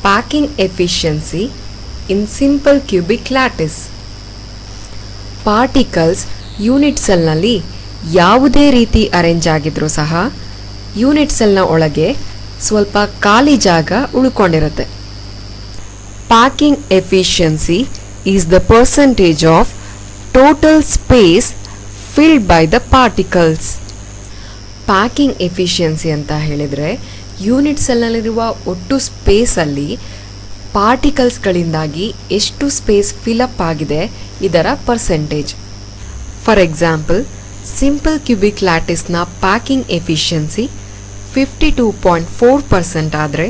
Packing efficiency in simple cubic lattice. Particles unit ಸೆಲ್ನಲ್ಲಿ ಯಾವುದೇ ರೀತಿ ಅರೇಂಜ್ ಆಗಿದ್ರೂ ಸಹ ಯೂನಿಟ್ ಸೆಲ್ನ ಒಳಗೆ ಸ್ವಲ್ಪ ಖಾಲಿ ಜಾಗ ಉಳ್ಕೊಂಡಿರುತ್ತೆ. Packing efficiency is the percentage of total space filled by the particles. Packing efficiency ಅಂತ ಹೇಳಿದರೆ ಯೂನಿಟ್ ಸೆಲ್ನಲ್ಲಿರುವ ಒಟ್ಟು ಸ್ಪೇಸಲ್ಲಿ ಪಾರ್ಟಿಕಲ್ಸ್ಗಳಿಂದಾಗಿ ಎಷ್ಟು ಸ್ಪೇಸ್ ಫಿಲಪ್ ಆಗಿದೆ ಇದರ percentage. For example, simple cubic ಲ್ಯಾಟಿಸ್ನ ಪ್ಯಾಕಿಂಗ್ ಎಫಿಷಿಯನ್ಸಿ 52.4% ಆದರೆ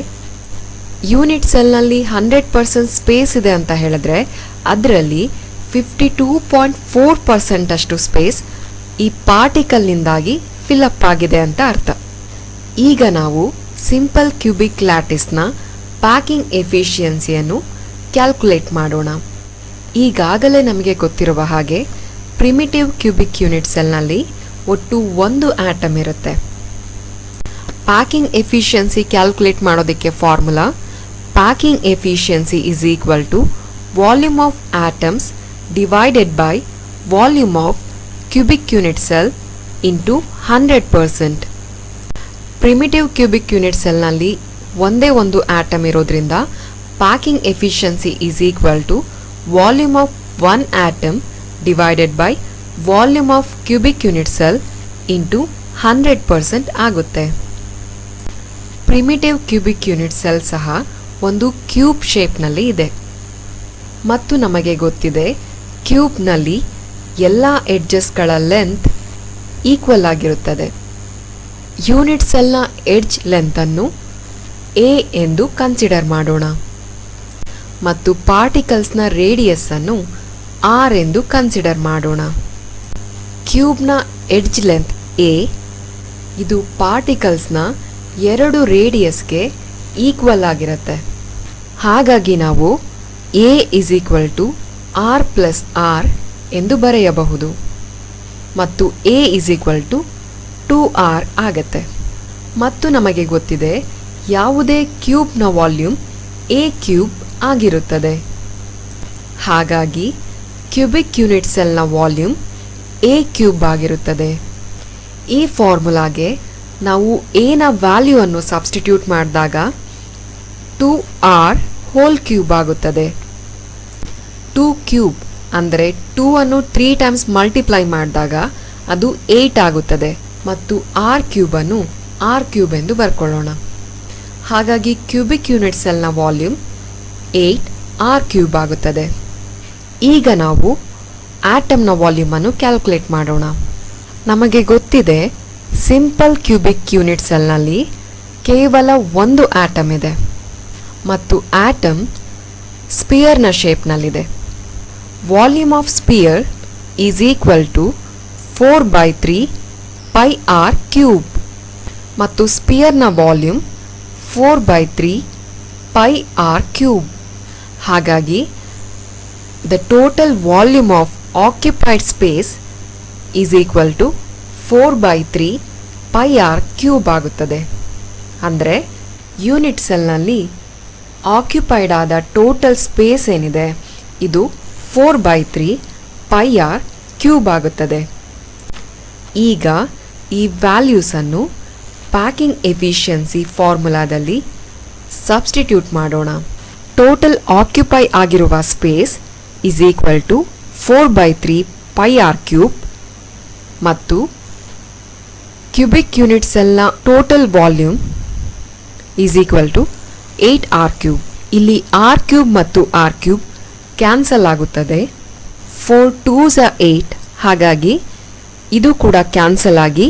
ಯೂನಿಟ್ ಸೆಲ್ನಲ್ಲಿ 100% ಸ್ಪೇಸ್ ಇದೆ ಅಂತ ಹೇಳಿದ್ರೆ ಅದರಲ್ಲಿ 52.4% ಅಷ್ಟು ಸ್ಪೇಸ್ ಈ ಪಾರ್ಟಿಕಲ್ನಿಂದಾಗಿ ಫಿಲಪ್ ಆಗಿದೆ ಅಂತ ಅರ್ಥ. ಈಗ ನಾವು ಸಿಂಪಲ್ ಕ್ಯೂಬಿಕ್ ಲ್ಯಾಟಿಸ್ನ ಪ್ಯಾಕಿಂಗ್ ಎಫಿಷಿಯನ್ಸಿಯನ್ನು ಕ್ಯಾಲ್ಕುಲೇಟ್ ಮಾಡೋಣ. ಈಗಾಗಲೇ ನಮಗೆ ಗೊತ್ತಿರುವ ಹಾಗೆ ಪ್ರಿಮಿಟಿವ್ ಕ್ಯೂಬಿಕ್ ಯೂನಿಟ್ ಸೆಲ್ನಲ್ಲಿ ಒಟ್ಟು ಒಂದು ಆಟಮ್ ಇರುತ್ತೆ. ಪ್ಯಾಕಿಂಗ್ ಎಫಿಷಿಯನ್ಸಿ ಕ್ಯಾಲ್ಕುಲೇಟ್ ಮಾಡೋದಕ್ಕೆ formula packing efficiency is equal to volume of atoms divided by volume of cubic unit cell into 100%. Primitive cubic unit ಸೆಲ್ನಲ್ಲಿ ಒಂದೇ ಒಂದು ಆಟಮ್ ಇರೋದ್ರಿಂದ packing efficiency is equal to volume of one atom divided by volume of cubic unit cell into 100% ಆಗುತ್ತೆ. Primitive cubic unit cell ಸಹ ಒಂದು cube ಶೇಪ್ನಲ್ಲಿ ಇದೆ ಮತ್ತು ನಮಗೆ ಗೊತ್ತಿದೆ ಕ್ಯೂಬ್ನಲ್ಲಿ ಎಲ್ಲ ಎಡ್ಜಸ್ಗಳ ಲೆಂತ್ ಈಕ್ವಲ್ ಆಗಿರುತ್ತದೆ. ಯೂನಿಟ್ ಸೆಲ್ನ ಎಡ್ಜ್ ಲೆಂತನ್ನು ಎ ಎಂದು ಕನ್ಸಿಡರ್ ಮಾಡೋಣ ಮತ್ತು ಪಾರ್ಟಿಕಲ್ಸ್ನ ರೇಡಿಯಸ್ ಅನ್ನು ಆರ್ ಎಂದು ಕನ್ಸಿಡರ್ ಮಾಡೋಣ. ಕ್ಯೂಬ್ನ ಎಡ್ಜ್ ಲೆಂತ್ ಎ, ಇದು ಪಾರ್ಟಿಕಲ್ಸ್ನ ಎರಡು ರೇಡಿಯಸ್ಗೆ ಈಕ್ವಲ್ ಆಗಿರುತ್ತೆ. ಹಾಗಾಗಿ ನಾವು A is equal to R plus R ಎಂದು ಬರೆಯಬಹುದು ಮತ್ತು A is equal to 2r ಆಗತ್ತೆ. ಮತ್ತು ನಮಗೆ ಗೊತ್ತಿದೆ ಯಾವುದೇ ಕ್ಯೂಬ್ನ ವಾಲ್ಯೂಮ್ ಎ ಕ್ಯೂಬ್ ಆಗಿರುತ್ತದೆ. ಹಾಗಾಗಿ ಕ್ಯೂಬಿಕ್ ಯೂನಿಟ್ ಸೆಲ್ನ ವಾಲ್ಯೂಮ್ ಎ ಕ್ಯೂಬ್ ಆಗಿರುತ್ತದೆ. ಈ ಫಾರ್ಮುಲಾಗೆ ನಾವು ಎನ ವ್ಯಾಲ್ಯೂ ಅನ್ನು ಸಬ್ಸ್ಟಿಟ್ಯೂಟ್ ಮಾಡಿದಾಗ 2r ಹೋಲ್ ಕ್ಯೂಬ್ ಆಗುತ್ತದೆ. 2 ಕ್ಯೂಬ್ ಅಂದರೆ 2 ಅನ್ನು 3 ಟೈಮ್ಸ್ ಮಲ್ಟಿಪ್ಲೈ ಮಾಡಿದಾಗ ಅದು 8 ಆಗುತ್ತದೆ ಮತ್ತು ಆರ್ ಕ್ಯೂಬ್ ಅನ್ನು ಆರ್ ಕ್ಯೂಬ್ ಎಂದು ಬರ್ಕೊಳ್ಳೋಣ. ಹಾಗಾಗಿ ಕ್ಯೂಬಿಕ್ ಯೂನಿಟ್ ಸೆಲ್ನ ವಾಲ್ಯೂಮ್ 8 ಆರ್ ಕ್ಯೂಬ್ ಆಗುತ್ತದೆ. ಈಗ ನಾವು ಆಟಮ್ನ ವಾಲ್ಯೂಮ್ ಅನ್ನು ಕ್ಯಾಲ್ಕುಲೇಟ್ ಮಾಡೋಣ. ನಮಗೆ ಗೊತ್ತಿದೆ ಸಿಂಪಲ್ ಕ್ಯೂಬಿಕ್ ಯೂನಿಟ್ ಸೆಲ್ನಲ್ಲಿ ಕೇವಲ ಒಂದು ಆಟಮ್ ಇದೆ ಮತ್ತು ಆಟಮ್ ಸ್ಪಿಯರ್ನ ಶೇಪ್ನಲ್ಲಿದೆ. Volume of sphere is equal to 4/3 pi R cube ಮತ್ತು ಸ್ಪಿಯರ್ನ ವಾಲ್ಯೂಮ್ 4/3 ಪೈ ಆರ್ ಕ್ಯೂಬ್. ಹಾಗಾಗಿ the total volume of occupied space is equal to 4/3 pi R cube ಆಗುತ್ತದೆ. ಅಂದರೆ ಯೂನಿಟ್ ಸೆಲ್ನಲ್ಲಿ ಆಕ್ಯುಪೈಡ್ ಆದ ಟೋಟಲ್ ಸ್ಪೇಸ್ ಏನಿದೆ ಇದು 4/3 ಪೈ ಆರ್ ಕ್ಯೂಬ್ ಆಗುತ್ತದೆ. ಈಗ ಈ ವ್ಯಾಲ್ಯೂಸನ್ನು ಪ್ಯಾಕಿಂಗ್ ಎಫಿಷಿಯನ್ಸಿ ಫಾರ್ಮುಲಾದಲ್ಲಿ ಸಬ್ಸ್ಟಿಟ್ಯೂಟ್ ಮಾಡೋಣ. ಟೋಟಲ್ ಆಕ್ಯುಪೈ ಆಗಿರುವ space is equal to 4/3 pi R cube ಮತ್ತು ಕ್ಯೂಬಿಕ್ ಯೂನಿಟ್ ಸೆಲ್ನ total volume is equal to 8r cube. ಇಲ್ಲಿ ಆರ್ ಕ್ಯೂಬ್ ಮತ್ತು ಆರ್ ಕ್ಯೂಬ್ ಕ್ಯಾನ್ಸಲ್ ಆಗುತ್ತದೆ. 4 2s are 8, ಹಾಗಾಗಿ ಇದು ಕೂಡ ಕ್ಯಾನ್ಸಲ್ ಆಗಿ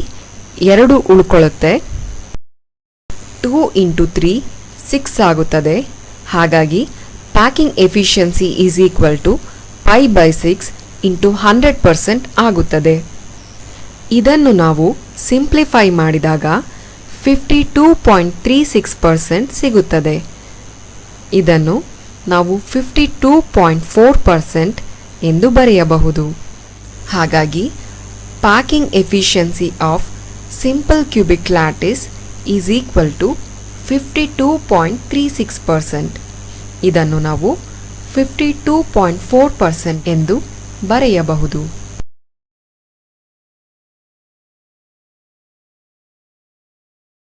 2 ಉಳ್ಕೊಳ್ಳುತ್ತೆ. 2 ಇಂಟು 3 6 ಆಗುತ್ತದೆ. ಹಾಗಾಗಿ packing efficiency is equal to π/6 into 100% ಆಗುತ್ತದೆ. ಇದನ್ನು ನಾವು ಸಿಂಪ್ಲಿಫೈ ಮಾಡಿದಾಗ 52.36% ಸಿಗುತ್ತದೆ. ಇದನ್ನು ನಾವು 52.4% ಎಂದು ಬರೆಯಬಹುದು. ಹಾಗಾಗಿ packing efficiency of simple cubic lattice is equal to 52.36%. ಇದನ್ನು ನಾವು 52.4% ಎಂದು ಬರೆಯಬಹುದು.